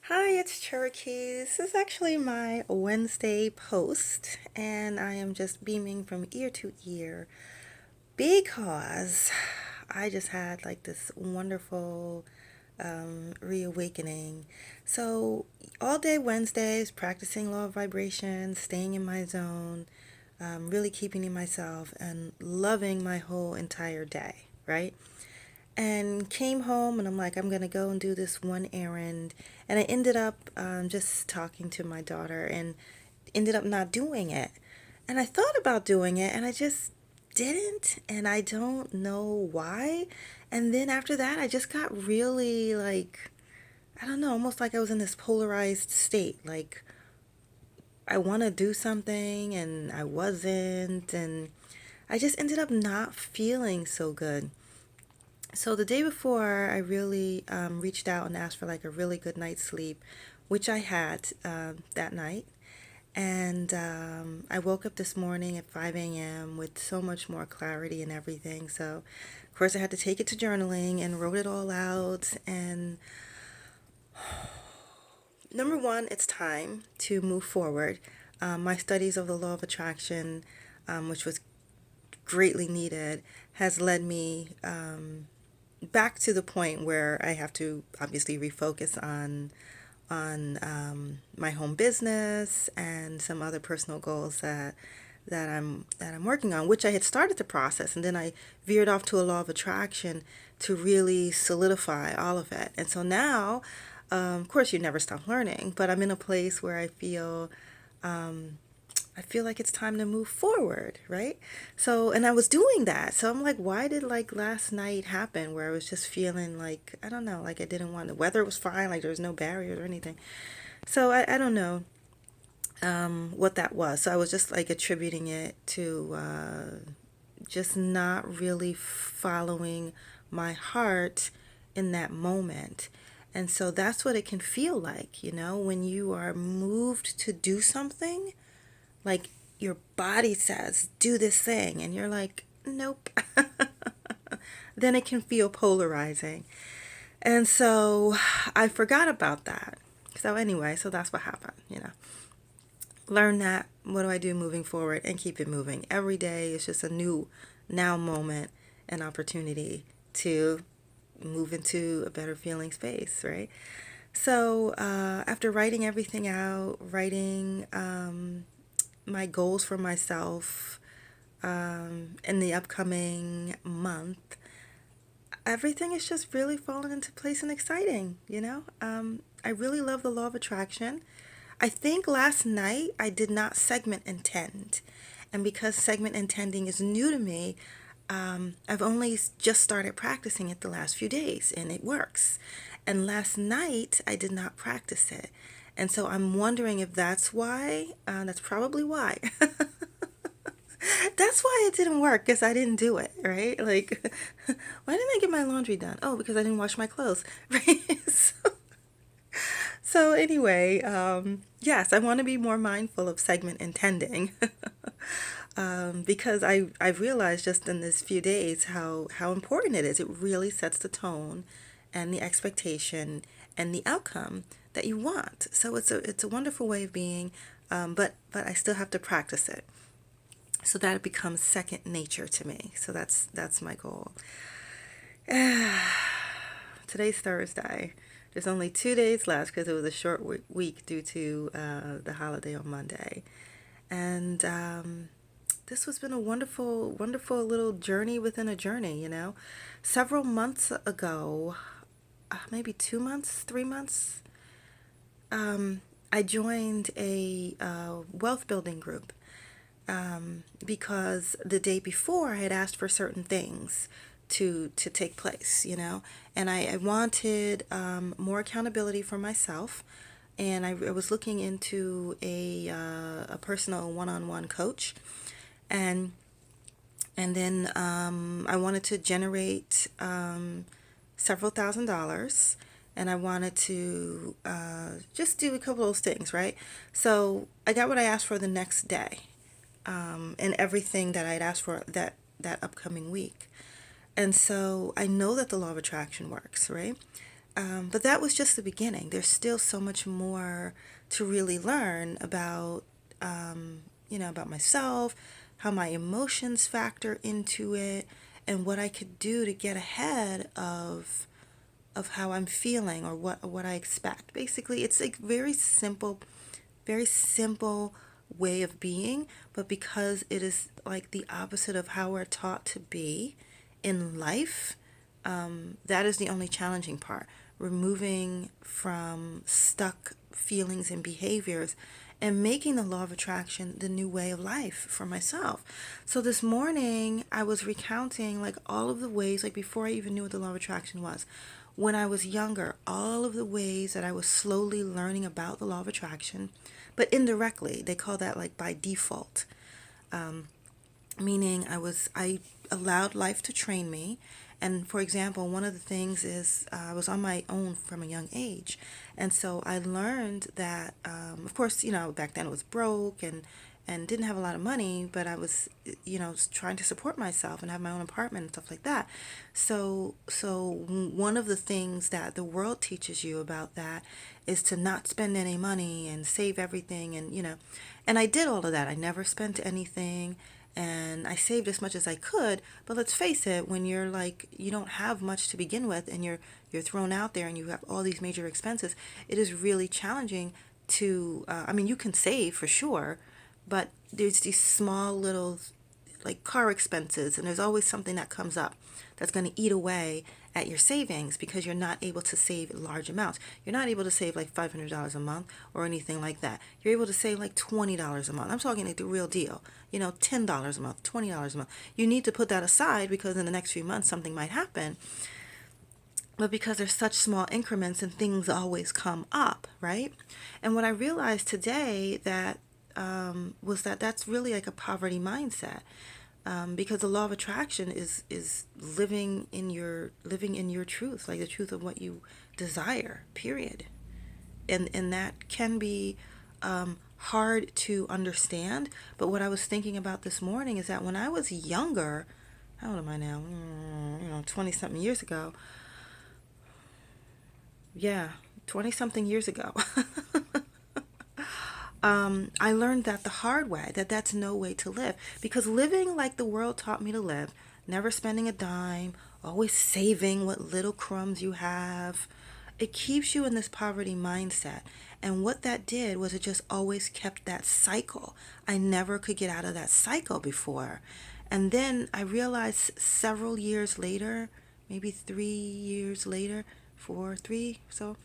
Hi, it's Cherokee. This is actually my Wednesday post, and I am just beaming from ear to ear because I just had like this wonderful reawakening. So, all day Wednesdays, practicing law of vibration, staying in my zone, really keeping to myself, and loving my whole entire day, right? And came home and I'm like, I'm gonna go and do this one errand. And I ended up just talking to my daughter and ended up not doing it. And I thought about doing it and I just didn't. And I don't know why. And then after that, I just got really like, I don't know, almost like I was in this polarized state. Like, I want to do something and I wasn't. And I just ended up not feeling so good. So the day before, I really reached out and asked for like a really good night's sleep, which I had that night. And I woke up this morning at 5 a.m. with so much more clarity and everything. So, of course, I had to take it to journaling and wrote it all out. And number one, it's time to move forward. My studies of the law of attraction, which was greatly needed, has led me back to the point where I have to obviously refocus on my home business and some other personal goals that I'm working on, which I had started the process, and then I veered off to a law of attraction to really solidify all of it. And so now, of course, you never stop learning, but I'm in a place where um, I feel like it's time to move forward, right? So, and I was doing that. So I'm like, why did like last night happen where I was just feeling like, I don't know, like I didn't want the weather was fine, like there was no barriers or anything. So I don't know what that was. So I was just like attributing it to just not really following my heart in that moment. And so that's what it can feel like, when you are moved to do something like your body says, do this thing, and you're like, nope. Then it can feel polarizing. And so I forgot about that. So, anyway, so that's what happened. Learn that. What do I do moving forward and keep it moving? Every day is just a new now moment and opportunity to move into a better feeling space, right? So, after writing everything out, writing my goals for myself in the upcoming month, everything is just really falling into place and exciting. I really love the law of attraction. I think last night I did not segment intend. And because segment intending is new to me, I've only just started practicing it the last few days and it works. And last night I did not practice it. And so I'm wondering if that's why. That's probably why. That's why it didn't work because I didn't do it, right? Like, why didn't I get my laundry done? Oh, because I didn't wash my clothes, right? So anyway, yes, I want to be more mindful of segment intending because I've realized just in this few days how important it is. It really sets the tone and the expectation and the outcome that you want. So it's a wonderful way of being, but I still have to practice it so that it becomes second nature to me. So that's my goal. Today's Thursday. There's only 2 days left because it was a short week due to the holiday on Monday. And this has been a wonderful, wonderful little journey within a journey. Several months ago, maybe 2 months, 3 months, I joined a wealth building group because the day before I had asked for certain things to take place, and I wanted more accountability for myself, and I was looking into a personal one-on-one coach, and then I wanted to generate several $1,000s, and I wanted to just do a couple of those things, right? So I got what I asked for the next day, and everything that I'd asked for that upcoming week. And so I know that the law of attraction works, right? But that was just the beginning. There's still so much more to really learn about, about myself, how my emotions factor into it, and what I could do to get ahead of how I'm feeling or what I expect. Basically, it's a very simple way of being, but because it is like the opposite of how we're taught to be in life, that is the only challenging part. Removing from stuck feelings and behaviors and making the law of attraction the new way of life for myself. So this morning I was recounting like all of the ways, like before I even knew what the law of attraction was, when I was younger, all of the ways that I was slowly learning about the law of attraction, but indirectly. They call that like by default. Meaning I allowed life to train me. And for example, one of the things is I was on my own from a young age. And so I learned that, of course, back then it was broke and didn't have a lot of money, but I was, trying to support myself and have my own apartment and stuff like that. So one of the things that the world teaches you about that is to not spend any money and save everything. And I did all of that. I never spent anything, and I saved as much as I could. But let's face it, when you're like, you don't have much to begin with, and you're thrown out there and you have all these major expenses, it is really challenging to, you can save for sure, but there's these small little like car expenses, and there's always something that comes up that's going to eat away at your savings because you're not able to save large amounts. You're not able to save like $500 a month or anything like that. You're able to save like $20 a month. I'm talking like the real deal. $10 a month, $20 a month. You need to put that aside because in the next few months something might happen. But because there's such small increments and things always come up, right? And what I realized today that was that that's really like a poverty mindset, because the law of attraction is living in your truth, like the truth of what you desire. Period. And that can be hard to understand. But what I was thinking about this morning is that when I was younger, how old am I now? 20 something years ago. Yeah, 20 something years ago. I learned that the hard way, that's no way to live. Because living like the world taught me to live, never spending a dime, always saving what little crumbs you have, it keeps you in this poverty mindset. And what that did was it just always kept that cycle. I never could get out of that cycle before. And then I realized several years later, maybe 3 years later, so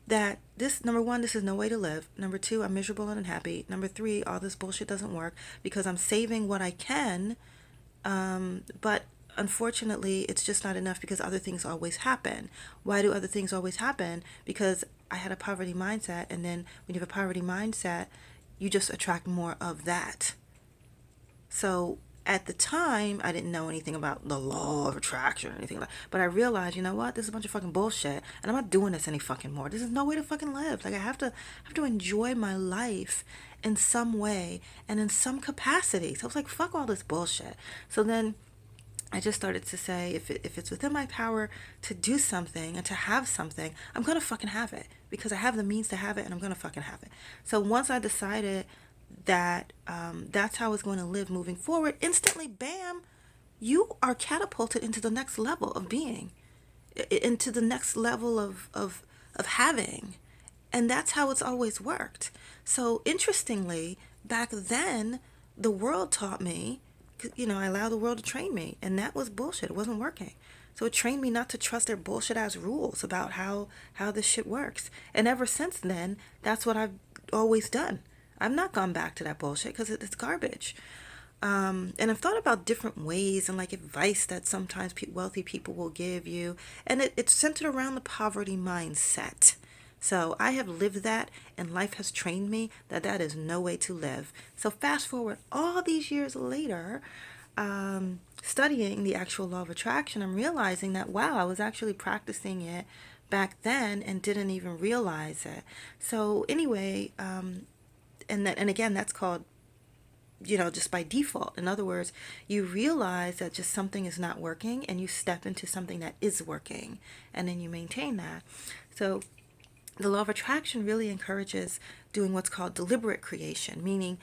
that this, number one, this is no way to live. Number two, I'm miserable and unhappy. Number three, all this bullshit doesn't work because I'm saving what I can, but unfortunately it's just not enough because other things always happen. Why do other things always happen? Because I had a poverty mindset, and then when you have a poverty mindset, you just attract more of that. So at the time, I didn't know anything about the law of attraction or anything like that. But I realized, you know what? This is a bunch of fucking bullshit, and I'm not doing this any fucking more. This is no way to fucking live. Like I have to enjoy my life in some way and in some capacity. So I was like, fuck all this bullshit. So then I just started to say, if it's within my power to do something and to have something, I'm gonna fucking have it because I have the means to have it, and I'm gonna fucking have it. So once I decided that that's how I was going to live moving forward, instantly, bam, you are catapulted into the next level of being, into the next level of having. And that's how it's always worked. So interestingly, back then, the world taught me, I allowed the world to train me, and that was bullshit. It wasn't working. So it trained me not to trust their bullshit ass rules about how this shit works. And ever since then, that's what I've always done. I've not gone back to that bullshit because it's garbage. And I've thought about different ways and like advice that sometimes wealthy people will give you. And it's centered around the poverty mindset. So I have lived that, and life has trained me that is no way to live. So fast forward all these years later, studying the actual law of attraction, I'm realizing that, wow, I was actually practicing it back then and didn't even realize it. So anyway, and again, that's called just by default. In other words, you realize that just something is not working and you step into something that is working, and then you maintain that. So the law of attraction really encourages doing what's called deliberate creation, meaning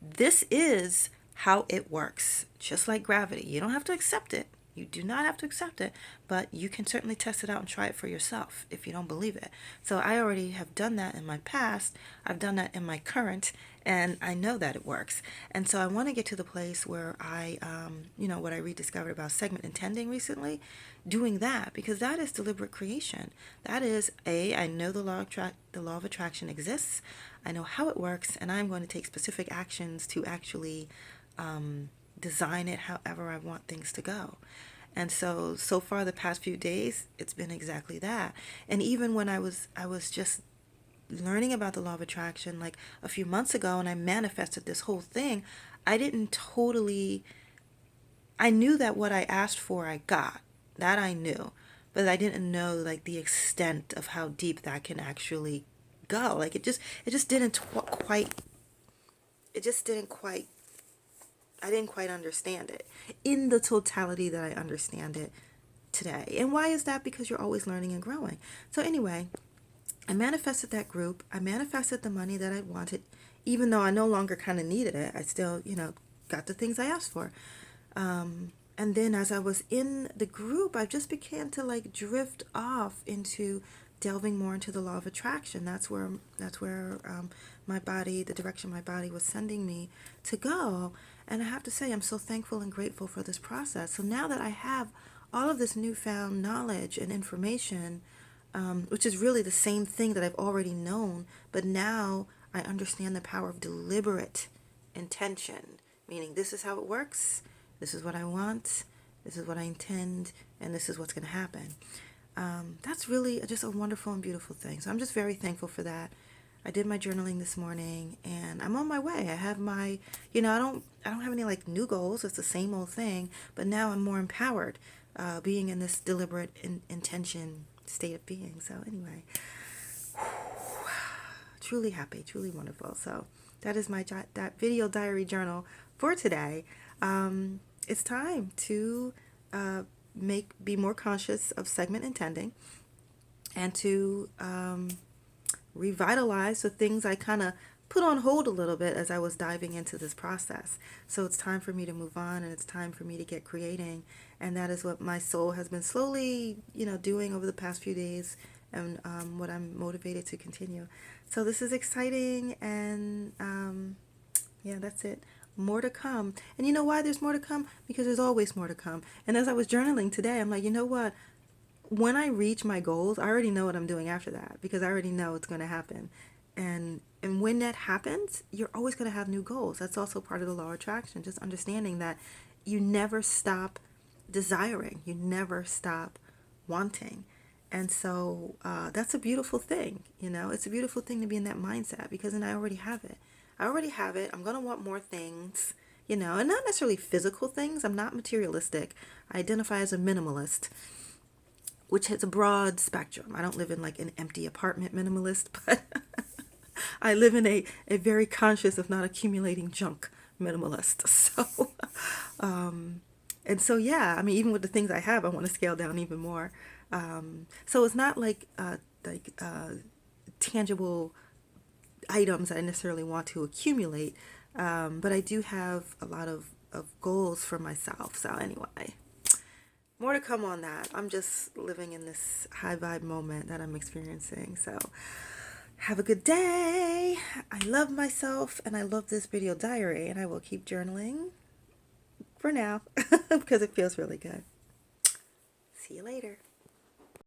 this is how it works, just like gravity. You don't have to accept it. You do not have to accept it, but you can certainly test it out and try it for yourself if you don't believe it. So I already have done that in my past. I've done that in my current, and I know that it works. And so I want to get to the place where what I rediscovered about segment intending recently, doing that, because that is deliberate creation. That is, I know the law of attraction exists. I know how it works, and I'm going to take specific actions to actually design it however I want things to go. And so far the past few days, it's been exactly that. And even when I was just learning about the law of attraction like a few months ago, and I manifested this whole thing, I knew that what I asked for, I got. That I knew. But I didn't know like the extent of how deep that can actually go. Like it just didn't quite, I didn't quite understand it in the totality that I understand it today. And why is that? Because you're always learning and growing. So anyway, I manifested that group. I manifested the money that I wanted, even though I no longer kind of needed it. I still, got the things I asked for. And then as I was in the group, I just began to like drift off into delving more into the law of attraction. That's where my body, the direction my body was sending me to go. And I have to say, I'm so thankful and grateful for this process. So now that I have all of this newfound knowledge and information, which is really the same thing that I've already known, but now I understand the power of deliberate intention, meaning this is how it works, this is what I want, this is what I intend, and this is what's going to happen. That's really just a wonderful and beautiful thing. So I'm just very thankful for that. I did my journaling this morning, and I'm on my way. I have my, I don't have any like new goals. It's the same old thing, but now I'm more empowered, being in this deliberate intention state of being. So anyway, truly happy, truly wonderful. So that is my that video diary journal for today. It's time to be more conscious of segment intending, and to revitalize the things I kind of put on hold a little bit as I was diving into this process. So it's time for me to move on, and it's time for me to get creating. And that is what my soul has been slowly, doing over the past few days, and what I'm motivated to continue. So this is exciting, and yeah, that's it. More to come. And you know why there's more to come? Because there's always more to come. And as I was journaling today, I'm like, you know what? When I reach my goals, I already know what I'm doing after that, because I already know it's going to happen. And when that happens, you're always going to have new goals. That's also part of the law of attraction, just understanding that you never stop desiring. You never stop wanting. And so that's a beautiful thing. It's a beautiful thing to be in that mindset, because then I already have it. I'm going to want more things, and not necessarily physical things. I'm not materialistic. I identify as a minimalist, which has a broad spectrum. I don't live in like an empty apartment minimalist, but I live in a very conscious of not accumulating junk minimalist. So, and so, yeah, I mean, even with the things I have, I want to scale down even more. So it's not like tangible items I necessarily want to accumulate, but I do have a lot of goals for myself. So anyway, more to come on that. I'm just living in this high vibe moment that I'm experiencing. So have a good day. I love myself, and I love this video diary, and I will keep journaling for now because it feels really good. See you later.